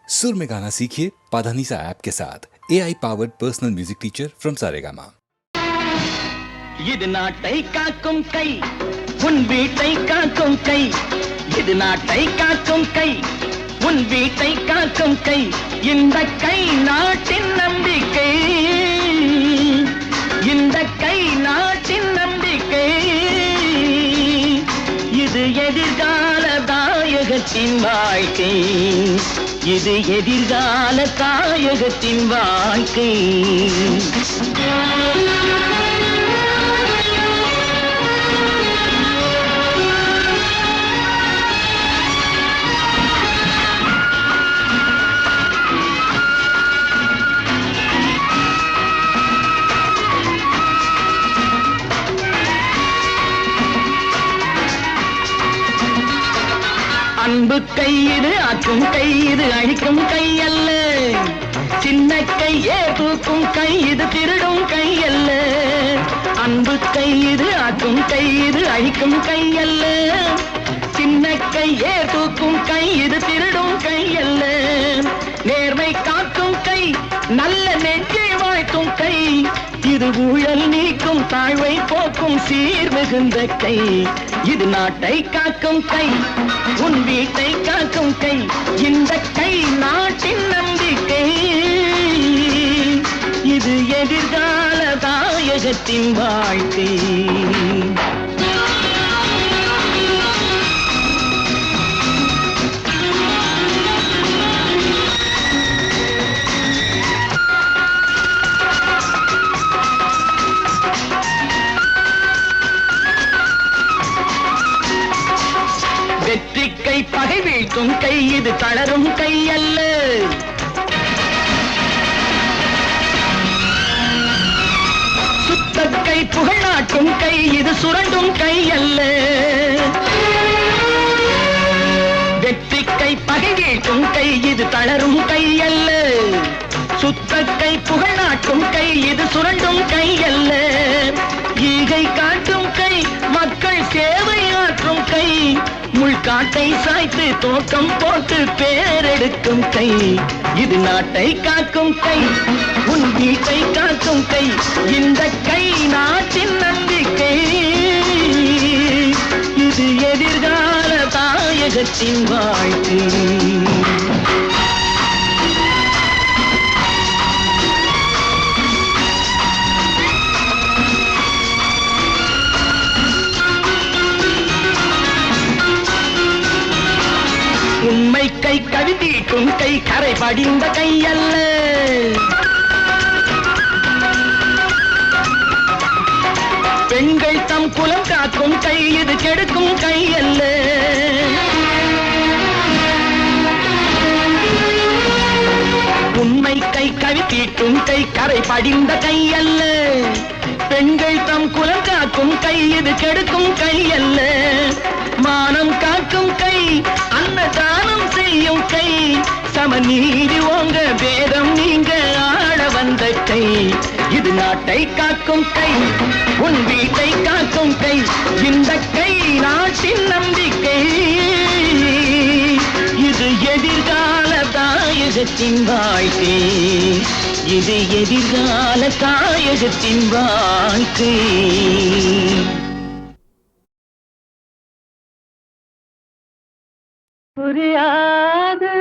सुर में गाना सीखिए पाधानीसा ऐप के साथ AI powered personal music teacher from Saregama. இது நாட்டை காக்கும் கை உன் வீட்டை காக்கும் கை இது நாட்டை காக்கும் கை உன் வீட்டை காக்கும் கை இந்த கை நாட்டின் நம்பிக்கை இந்த கை நாட்டின் நம்பிக்கை இது எதிர்கால தாயகத்தின் வாழ்க்கை இது எதிர்கால தாயகத்தின் வாழ்க்கை அன்பு கை இது ஆக்கும் கை இது அழிக்கும் கை அல்ல சின்ன கையே தூக்கும் கை இது திருடும் கை அல்ல அன்பு கை இது ஆக்கும் கை இது அழிக்கும் கை அல்ல சின்ன கையே தூக்கும் கை இது திருடும் கை அல்ல நேர்மை காக்கும் கை நல்ல நெஞ்சை வாழ்த்தும் கை இது ஊழல் நீக்கும் தாழ்வை போக்கும் சீர் மிகுந்த கை இது நாட்டை காக்கும் கை உன் வீட்டை காக்கும் கை இந்த கை நாட்டின் நம்பிக்கை இது எதிர்கால தாயகத்தின் வாழ்க்கை வெற்றி கை பகை வீழ்த்தும் கை இது தளரும் கை அல்ல சுத்த கை புகழ் நாட்டும் கை இது சுரண்டும் கை அல்ல வெற்றி கை பகை வீழ்த்தும் கை இது தளரும் கை அல்ல சுத்த கை புகழ் நாட்டும் கை இது சுரண்டும் கை அல்ல ஈகை காட்டும் கை மக்கள் சேவை ஆற்றும் கை முள்காட்டை சாய்த்து தோட்டம் போட்டு பேரெடுக்கும் கை இது நாட்டை காக்கும் கை உன் வீட்டை காக்கும் கை இந்த கை நாட்டின் நம்பிக்கை இது எதிர்கால தாயகத்தின் வாழ்க்கை உண்மை கை கவிதீட்டும் கை கரை படிந்த கை அல்ல பெண்கள் தம் குலம் காக்கும் கை இது கெடுக்கும் கை அல்ல உண்மை கை கவிதீட்டும் கை கரை படிந்த கை அல்ல பெண்கள் தம் குலம் காக்கும் கை இது கெடுக்கும் கை அல்ல மானம் காக்கும் கை அன்னதானம் செய்யும் கை சமநீதி ஓங்க வேதம் நீங்க ஆட வந்த கை இது நாட்டை காக்கும் கை உன் வீட்டை காக்கும் கை இந்த கை நாட்டின் நம்பிக்கை இது எதிர்கால தாயகத்தின் வாழ்க்கை இது எதிர்கால தாயகத்தின் வாழ்க்கை புரியாது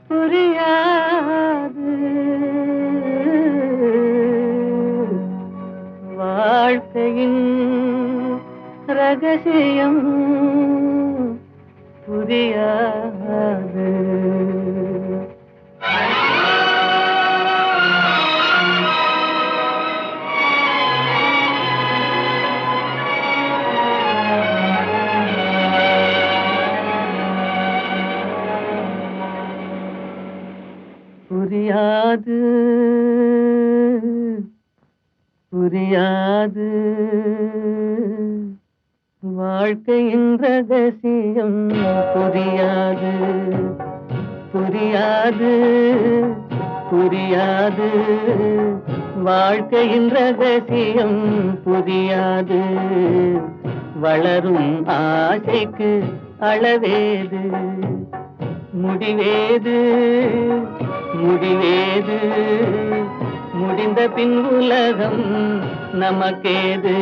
புரியாது வாழ்க்கையின் ரகசியம் புரியாது புரியாது புரியாது வாழ்க்கையின் ரகசியம் புரியாது புரியாது புரியாது வாழ்க்கையின் ரகசியம் புரியாது வளரும் ஆசைக்கு அளவேது, முடிவேது முடிவேது, முடிந்த பின் உலகம் நமக்கேது,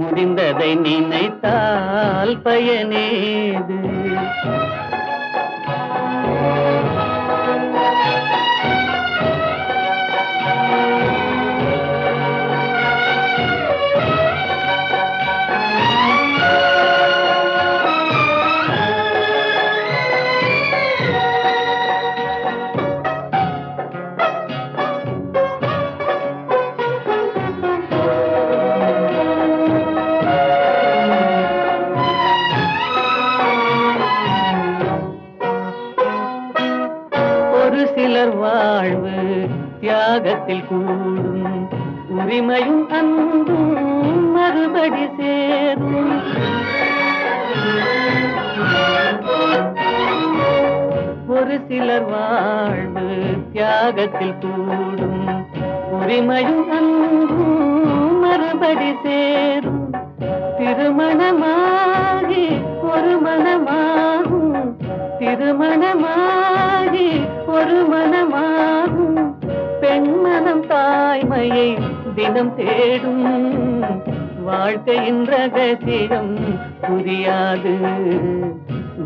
முடிந்ததை நினைத்தால் பயனேது. சிலர் வாழ்வு தியாகத்தில் கூடும், உரிமையும் அன்பும் மறுபடி சேரும். ஒரு சிலர் வாழ்வு தியாகத்தில் கூடும், உரிமையும் அன்பும் மறுபடி சேரும். திருமணமாகி ஒரு மனமாகும், திருமணமாகி ஒரு மனமாகும். பெண்மனம் தாய்மையை தினம் தேடும், வாழ்க்கையின் ரகசியம் புரியாது.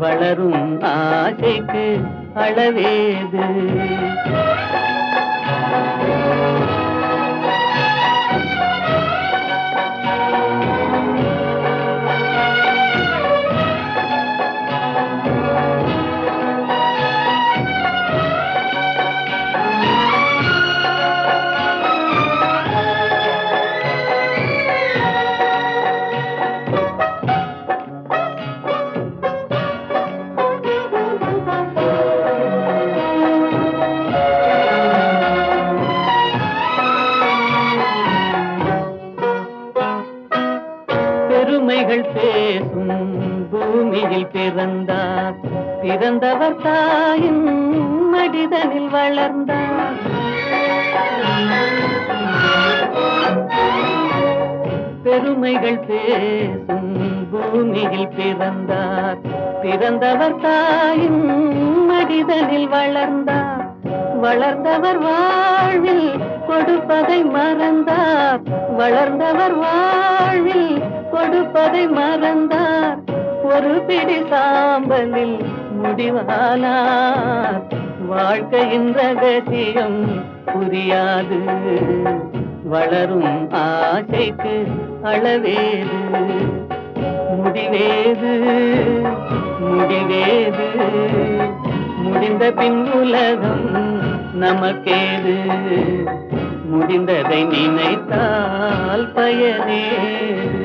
வளரும் ஆசைக்கு அளவேது. பெருமைகள் பேசும் பூமியில் பிறந்தார், பிறந்தவர் தாயின் மடிதனில் வளர்ந்தார். பெருமைகள் பேசும் பூமியில் பிறந்தார், பிறந்தவர் தாயின் மடிதனில் வளர்ந்தார். வளர்ந்தவர் வாழ்வில் கொடுப்பதை மறந்தார், வளர்ந்தவர் வாழ்வில் கொடுப்பதை மறந்தார். ஒரு பிடி சாம்பலில் முடிவானார், வாழ்க்கையின் ரகசியம் புரியாது. வளரும் ஆசைக்கு அளவேது, முடிவேது முடிவேது, முடிந்த பின் உலகம் நமக்கேது, முடிந்ததை நினைத்தால் பயனேது.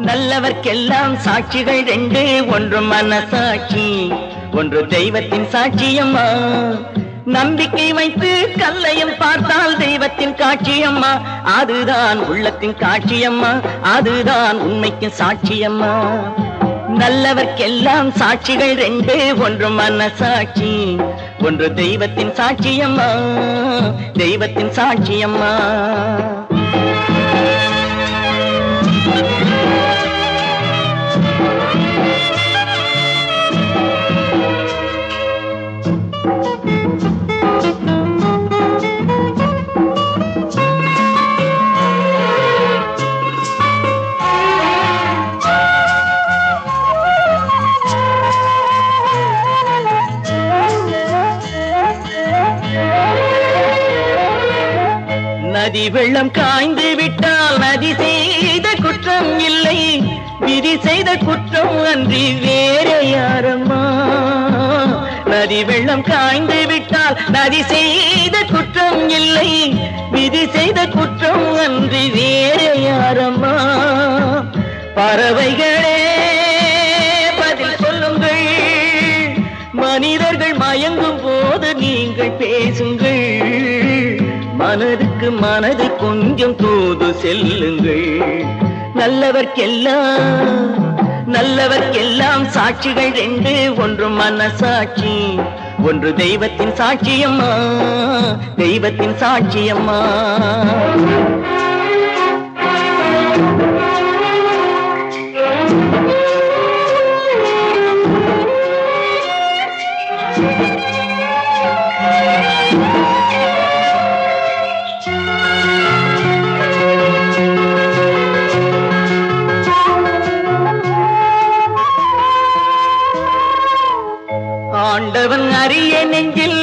நல்லவர்க்கெல்லாம் சாட்சிகள் ரெண்டு, ஒன்று மனசாட்சி, ஒன்று தெய்வத்தின் சாட்சியம்மா. நம்பிக்கை வைத்து கல்லையும் பார்த்தால் தெய்வத்தின் காட்சியம்மா, அதுதான் உள்ளத்தின் காட்சியம்மா, அதுதான் உண்மைக்கு சாட்சியம்மா. நல்லவர்க்கெல்லாம் சாட்சிகள் ரெண்டு, ஒன்று மனசாட்சி, ஒன்று தெய்வத்தின் சாட்சியம்மா, தெய்வத்தின் சாட்சியம்மா. நதி வெள்ளம் காய்ந்து விட்டால் நதி செய்த குற்றம் இல்லை, விதி செய்த குற்றம் அன்றி வேற யாரம்மா. நதி வெள்ளம் காய்ந்து விட்டால் நதி செய்த குற்றம் இல்லை, விதி செய்த குற்றம் அன்றி வேற யாரம்மா. பறவைகளே பதில் சொல்லுங்கள், மனிதர்கள் மயங்கும் போது நீங்கள் பேசுங்கள், மனதுக்கு மனது கொஞ்சம் தூது செல்லுங்கள். நல்லவர்க்கெல்லாம் சாட்சிகள் ரெண்டு, ஒன்று மனசாட்சி, ஒன்று தெய்வத்தின் சாட்சியம்மா, தெய்வத்தின் சாட்சியம்மா. ஆண்டவன் அறிய நெஞ்சில்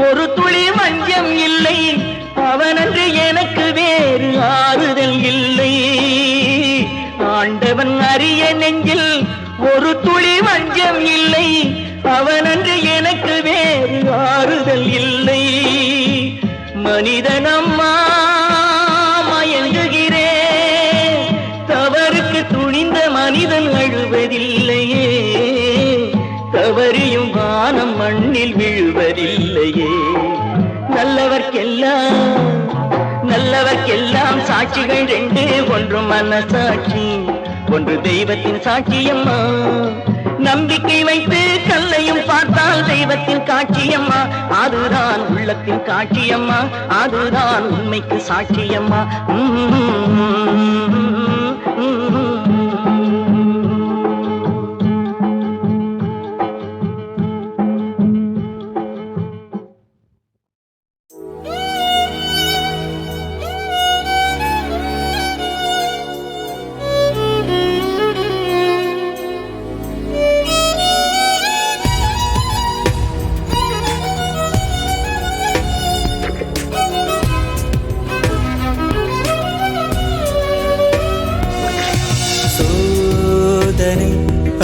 ஒரு துளி வஞ்சம் இல்லை, அவனன்று எனக்கு வேறு ஆறுதல் இல்லை. ஆண்டவன் அறிய நெஞ்சில் ஒரு துளி வஞ்சம் இல்லை, அவனன்று எனக்கு வேறு ஆறுதல் இல்லை. மனிதனம்மா மயங்குகிறேன், தவறுக்கு துணிந்த மனிதன் அழுவதில்லையே, தவறியும் வானம் மண்ணில் விழுவதில்லையே. நல்லவர்க்கெல்லாம் சாட்சிகள் ரெண்டு, ஒன்று மனசாட்சி, ஒன்று தெய்வத்தின் சாட்சியம்மா. நம்பிக்கை வைத்து கல்லையும் பார்த்தால் தெய்வத்தின் காட்சியம்மா, அதுதான் உள்ளத்தின் காட்சியம்மா, அதுதான் உண்மைக்கு சாட்சியம்மா.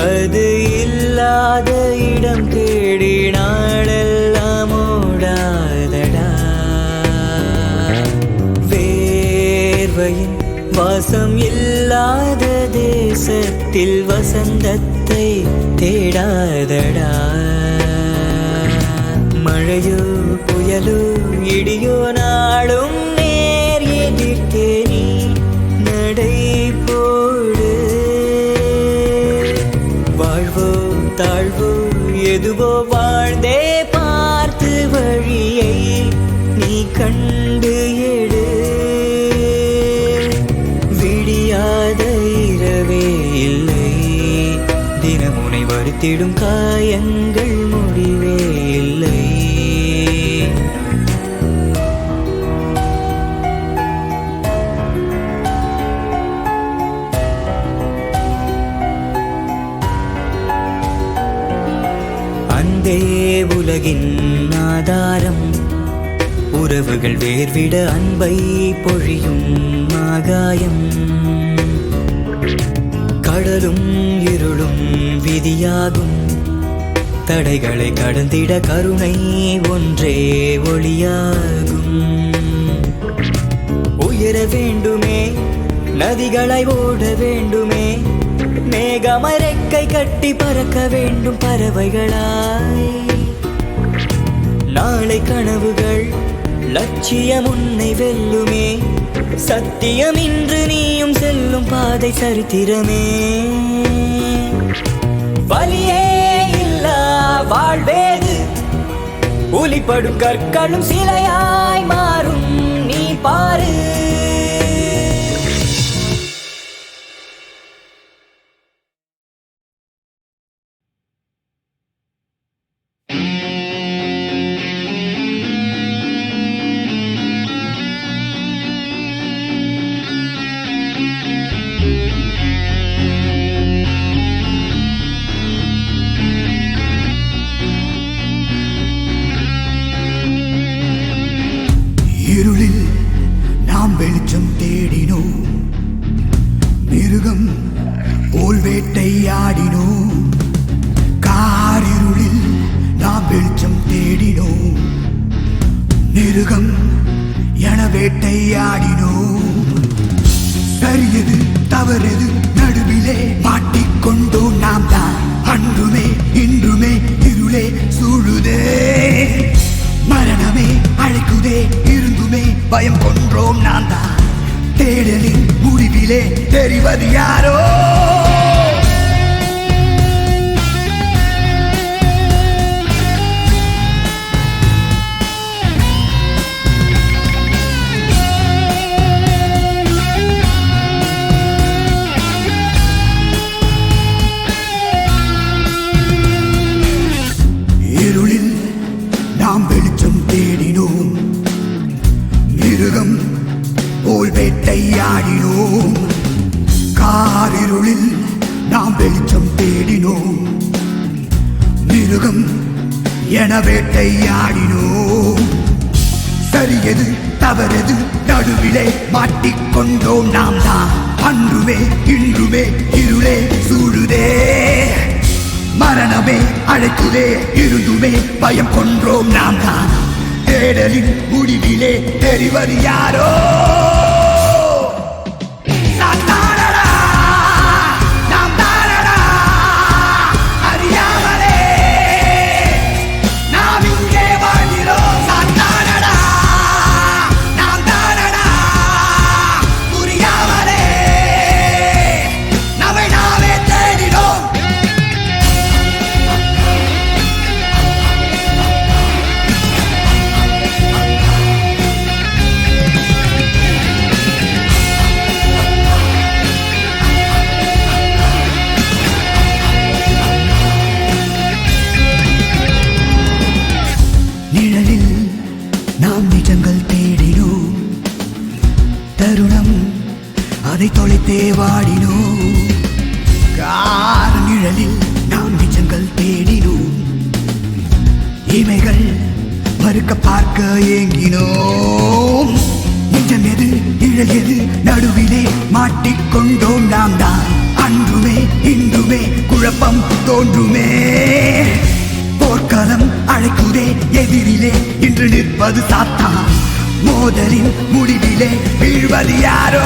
அது இல்லாத இடம் தேடி நாளெல்லாம் ஓடாதடா. வேர்வையின் வாசம் இல்லாத தேசத்தில் வசந்தத்தை தேடாதடா. மழையோ புயலோ இடியோ நாளும் நேர் எதிர்த்தே நீ நடை போடு. வாழ்வோ தாழ்வோ எதுவோ வாழ்ந்தே பார்த்து வழியை நீ கண்டு எடு. விடியாத இரவே இல்லை, தினமுனை வருத்திடும் காயங்கள் முடிவே இல்லை. அன்பே உலகின் ஆதாரம், உறவுகள் வேர்விட அன்பை பொழியும் ஆகாயம். கடலும் இருளும் விதியாகும், தடைகளை கடந்திட கருணை ஒன்றே ஒளியாகும். உயர வேண்டுமே, நதிகளை ஓட வேண்டுமே, மேகமாய் ரெக்கை கட்டி பறக்க வேண்டும் பறவைகளாய். நாளை கனவுகள் லட்சியம் உன்னை வெல்லுமே, சத்தியம் இன்று நீயும் செல்லும் பாதை சரித்திரமே. வலியே இல்லா வாழ்வேது, ஒளிப்படும் கற்களும் சிலையாய் மாறும் நீ பாரு. வெளிச்சம் தேடினோம், மிருகம் போல் வேட்டையாடினோம். காரிருளில் நாம் வெளிச்சம் தேடினோம், மிருகம் என வேட்டையாடினோம். சரியது தவறது நடுவிலே மாட்டிக்கொண்டோம் நாம் தான். அன்றுமே இன்றுமே இருளே சூழுதே, மரணமே அழைக்குதே, இருந்துமே பயம் கொன்றோம் நாம் தான். தேடலின் முடிவிலே தெரிவது யாரோ? இருளில் நாம் வெளிச்சம் தேடினோம், மிருகம் போல் வேட்டையாடினோம். காரிருளில் நாம் வெளிச்சம் தேடினோம், மிருகம் என வேட்டையாடினோம். சரியது தவறது நடுவிலே மாட்டிக்கொண்டோம் நாம் தான். அன்றுமே இன்றுமே இருளே சூழுதே, மரணமே அழைக்குதே, இருந்துமே பயம் கொன்றோம் நாம் தான். தேடலின் முடிவிலே தெரிவது யாரோ? நிழலில் நாம் நிஜங்கள் தேடினோம், தருணம் அதை தொலைத்தே வாடினோம். கார் நிழலில் நாம் நிஜங்கள் தேடினோம், இமைகள் மறுக்க பார்க்க ஏங்கினோம். நிஜம் எது நிழல் எது நடுவிலே மாட்டிக்கொண்டோம் நாம் தான். அன்றுமே இன்றுமே குழப்பம் தோன்றுமே, போர்க்களம் அழைக்குதே, எதிரிலே இன்று நிற்பது சாத்தான். மோதலின் முடிவிலே வீழ்வது யாரோ?